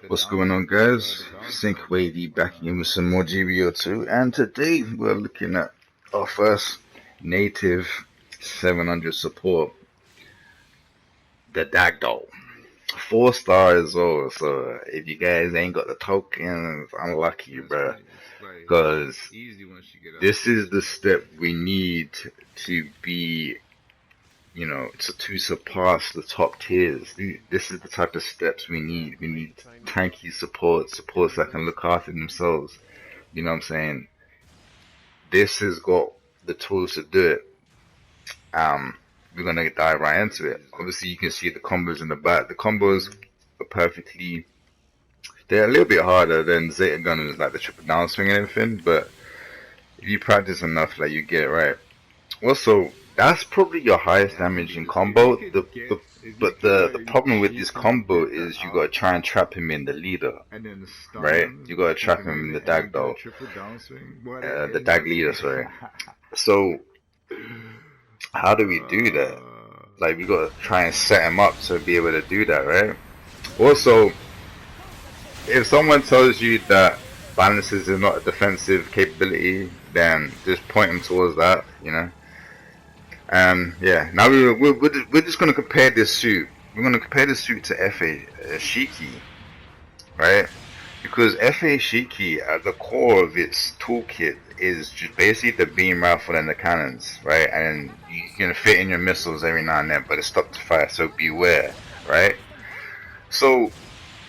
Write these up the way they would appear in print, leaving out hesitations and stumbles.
What's going on, guys? Sync-WaVey back again with some more GBO2, and today we're looking at our first native 700 support, the Dagdoll. 4-star as well, so if you guys ain't got the tokens, unlucky, bruh. Because this is the step we need to be, to surpass the top tiers. This is the type of steps we need. We need tanky supports that can look after themselves. You know what I'm saying? This has got the tools to do it. We're gonna dive right into it. Obviously, you can see the combos in the back. The combos are they're a little bit harder than Zeta Gundams, like the triple down swing and everything, but if you practice enough, like, you get it right. Also, that's probably your highest damaging combo. But the problem with this combo is you gotta try and trap him in the leader, right? You gotta trap him in the dag though, the dag leader, sorry. So how do we do that? Like, we gotta try and set him up to be able to do that, right? Also, if someone tells you that balances is not a defensive capability, then just point them towards that, yeah, now we're just going to compare this suit. We're going to compare this suit to F.A. Shiki, right? Because F.A. Shiki, at the core of its toolkit, is just basically the beam rifle and the cannons, right? And you can fit in your missiles every now and then, but it's stopped to fire, so beware, right? So,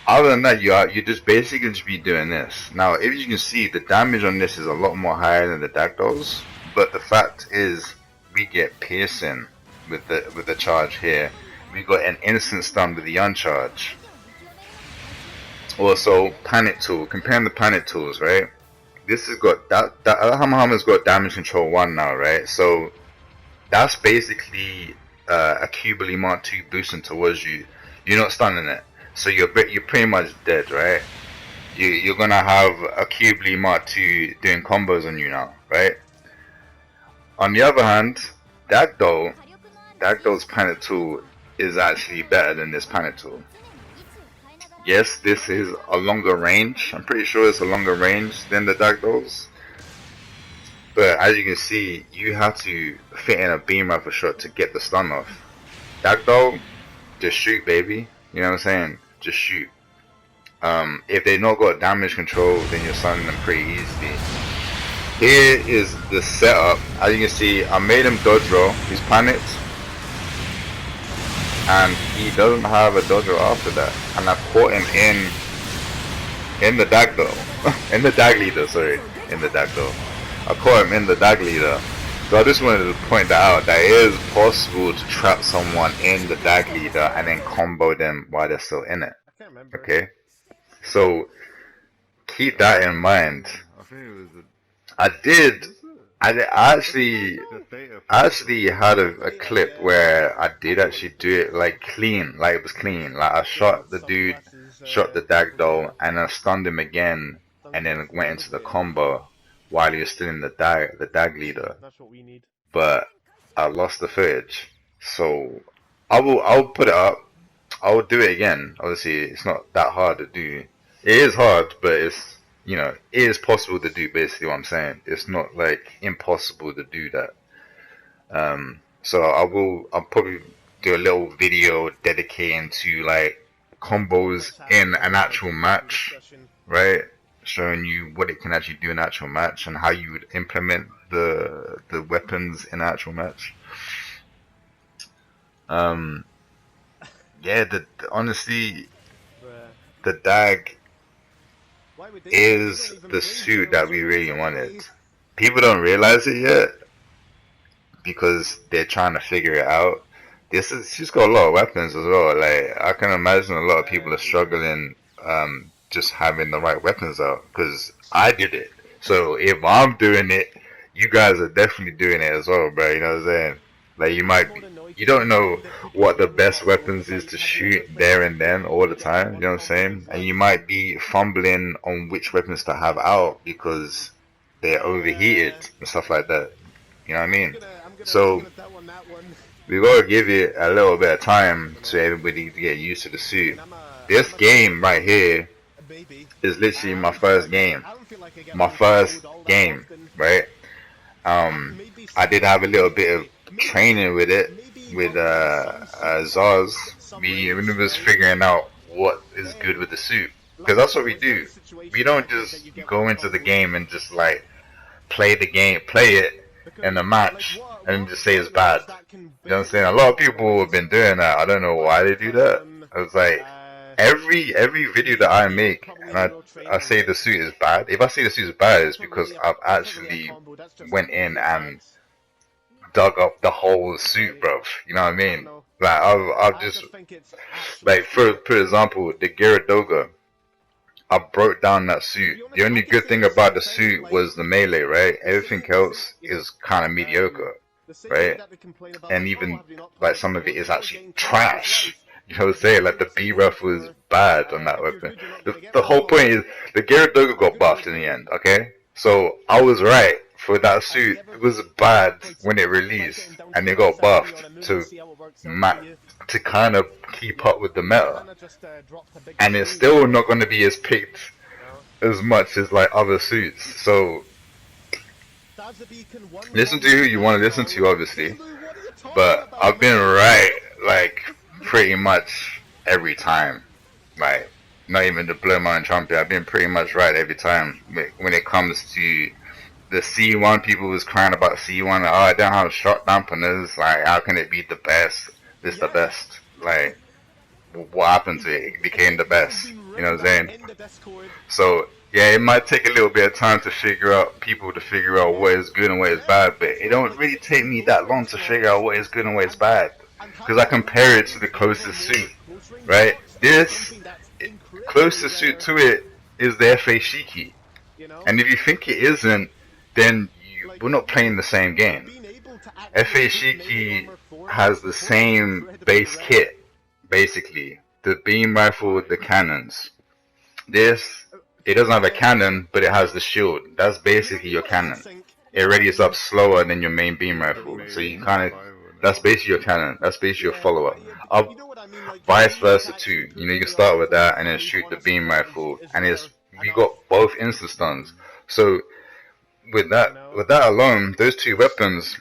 other than that, you're just basically just be doing this. Now, if you can see, the damage on this is a lot more higher than the Dagdolls, but the fact is, we get piercing with the charge here. We got an instant stun with the uncharge. Also, panic tool. Comparing the panic tools, right? This has got that Hammerhammer's got damage control 1 now, right? So that's basically a Cubely Mark 2 boosting towards you. You're not stunning it, so you're pretty much dead, right? You're gonna have a Cubely Mark 2 doing combos on you now, right? On the other hand, Dagdoll's panic tool is actually better than this panic tool. Yes, this is a longer range. I'm pretty sure it's a longer range than the Dagdolls. But as you can see, you have to fit in a beam rifle shot to get the stun off. Dagdoll, just shoot, baby. You know what I'm saying? Just shoot. If they've not got damage control, then you're stunning them pretty easily. Here is the setup. As you can see, I made him dodge roll. He's panicked, and he doesn't have a dodge roll after that. And I caught him in the dag though, in the dag leader. Sorry, in the dag though. I caught him in the dag leader. So I just wanted to point that out. That it is possible to trap someone in the dag leader and then combo them while they're still in it. Okay, so keep that in mind. I actually had a clip where I did actually do it like clean, like it was clean. Like, I shot the dude, shot the Dagdoll, and I stunned him again, and then went into the combo while he was still in the dag leader. But I lost the footage, so I'll put it up. I'll do it again. Obviously, it's not that hard to do. It is hard, but it's, it is possible to do, basically what I'm saying. It's not like impossible to do that. So I'll probably do a little video dedicating to like combos in an actual match, right? Showing you what it can actually do in an actual match and how you would implement the weapons in an actual match. Yeah, honestly, the dag is the suit that we really wanted. People don't realize it yet because they're trying to figure it out. She's got a lot of weapons as well. Like, I can imagine a lot of people are struggling just having the right weapons out, because I did it. So if I'm doing it, you guys are definitely doing it as well, bro. You know what I'm saying? Like, you don't know what the best weapons is to shoot there and then all the time, you know what I'm saying? And you might be fumbling on which weapons to have out because they're overheated and stuff like that. You know what I mean? So we gotta give it a little bit of time to everybody to get used to the suit. This game right here is literally my first game. My first game, right? I did have a little bit of training with it, with Zaz. We was figuring out what is good with the suit, because that's what we do. We don't just go into the game and just like play the game, play it in a match, and just say it's bad. You know what I'm saying? A lot of people have been doing that. I don't know why they do that. I was like, every video that I make, and I say the suit is bad. If I say the suit is bad, it's because I've actually went in and dug up the whole suit, bruv. You know what I mean? Like I've just like for example, the Gyaradoga. I broke down that suit. The only good thing about the suit was the melee, right? Everything else is kind of mediocre, right? And even like some of it is actually trash. You know what I'm saying? Like the B-Ref was bad on that weapon. The whole point is the Gyaradoga got buffed in the end, okay? So I was right for that suit. It was bad when it released and it got buffed to kind of keep up with the meta. And it's still not going to be as picked as much as like other suits. So listen to who you want to listen to, obviously. But I've been right like pretty much every time. Like not even to blow my own trumpet, I've been pretty much right every time when it comes to the C1. People was crying about C1. Like, oh, I don't have shock dampeners. Like, how can it be the best? This the best. Like, what happened to it? It became the best. You know what I'm saying? So yeah, it might take a little bit of time to figure out what is good and what is bad, but it don't really take me that long to figure out what is good and what is bad, because I compare it to the closest suit, right? This closest suit to it is the FA Shiki, and if you think it isn't, then we're not playing the same game. FA Shiki has the same base kit, basically. The beam rifle with the cannons. This, it doesn't have a cannon, but it has the shield. That's basically your cannon. It readies up slower than your main beam rifle. So you kind of, that's basically your cannon. That's basically your follow-up. Vice versa too. You know, you can start with that and then shoot the beam rifle. And we got both instant stuns. So with that alone, those two weapons,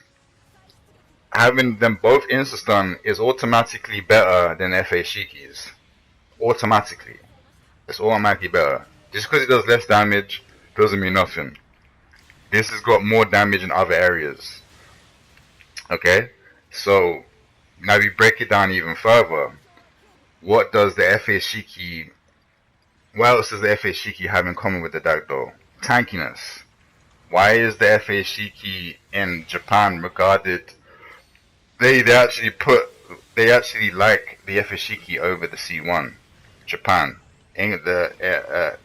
having them both insta-stun is automatically better than FA Shiki's. Automatically. It's automatically better. Just because it does less damage doesn't mean nothing. This has got more damage in other areas. Okay? So, now we break it down even further. What does the FA Shiki... What else does the FA Shiki have in common with the Dagdo? Tankiness. Why is the FA Shiki in Japan regarded... They actually like the FA Shiki over the C1. Japan. In the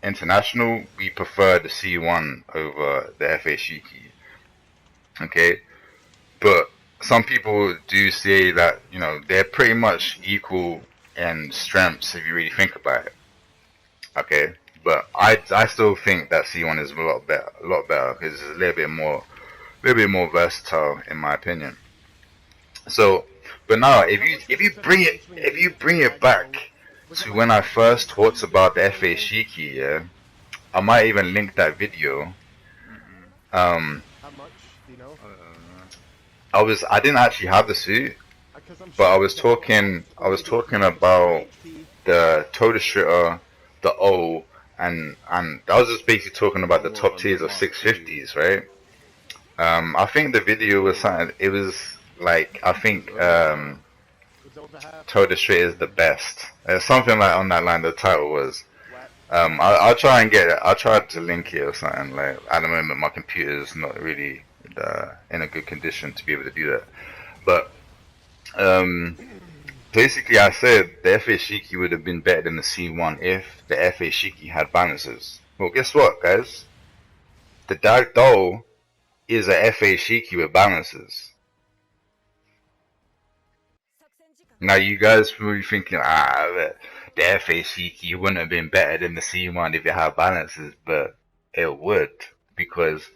international, we prefer the C1 over the FA Shiki. Okay? But some people do say that, you know, they're pretty much equal in strengths if you really think about it. Okay? But I still think that C1 is a lot better because it's a little bit more versatile in my opinion. So, but now if you bring it back to when I first talked about the FA Shiki, yeah, I might even link that video. I didn't actually have the suit, but I was talking about the Toda Stritter, the O, and I was just basically talking about the top tiers of 650s, right? I think the video was something. It was like, I think Toda Stritter is the best. Something like on that line. The title was. I'll try and get it. I'll try to link it or something. Like at the moment, my computer is not really in a good condition to be able to do that. But basically, I said the FA Shiki would have been better than the C1 if the FA Shiki had balances. Well, guess what, guys? The Dark Doll is a FA Shiki with balances. Now, you guys probably thinking, the FA Shiki wouldn't have been better than the C1 if it had balances, but it would, because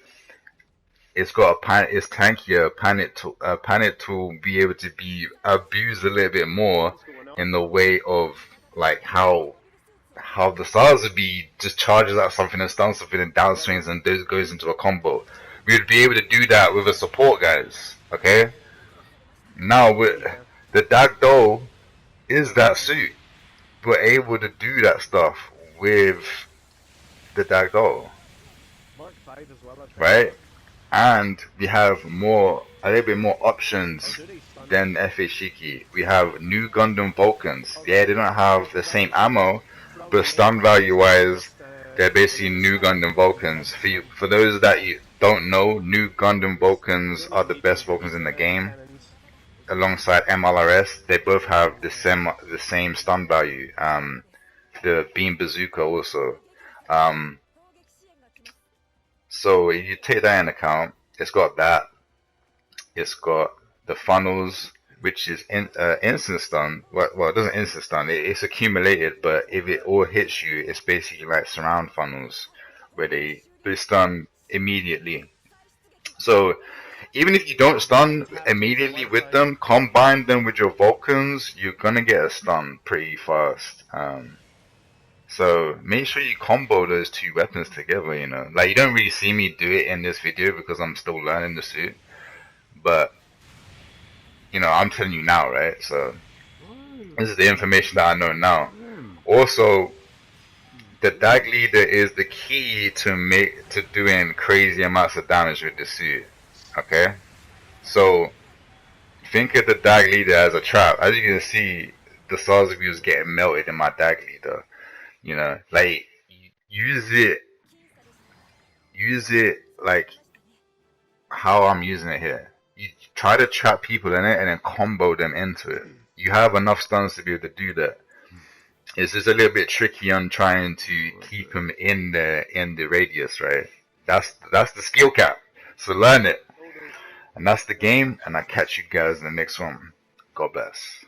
it's got it's tankier. Panic to be able to be abused a little bit more in the way of like how how the Sync-WaVey just charges out something and stuns something and downswings and goes into a combo. We would be able to do that with a support, guys. Okay? Now, with the Dagdo is that suit. We're able to do that stuff with the Dagdo. Right? And we have a little bit more options than FH Shiki. We have new Gundam Vulcans. Yeah, they don't have the same ammo, but stun value wise, they're basically new Gundam Vulcans. For those that you don't know, new Gundam Vulcans are the best Vulcans in the game. Alongside MLRS, they both have the same stun value. The Beam Bazooka also. So if you take that into account, it's got that. It's got the funnels, which is instant stun. Well, it doesn't instant stun. It's accumulated, but if it all hits you, it's basically like surround funnels, where they stun immediately. So even if you don't stun immediately with them, combine them with your Vulcans, you're gonna get a stun pretty fast. So make sure you combo those two weapons together, you know. Like, you don't really see me do it in this video because I'm still learning the suit. But, you know, I'm telling you now, right? So this is the information that I know now. Also, the Dag Leader is the key to doing crazy amounts of damage with the suit. Okay? So think of the Dag Leader as a trap. As you can see, the Sync-WaVey was getting melted in my Dag Leader. You know, like, use it like how I'm using it here. You try to trap people in it and then combo them into it. You have enough stuns to be able to do that. It's just a little bit tricky on trying to keep them in the radius, right? That's the skill cap. So learn it. And that's the game, and I'll catch you guys in the next one. God bless.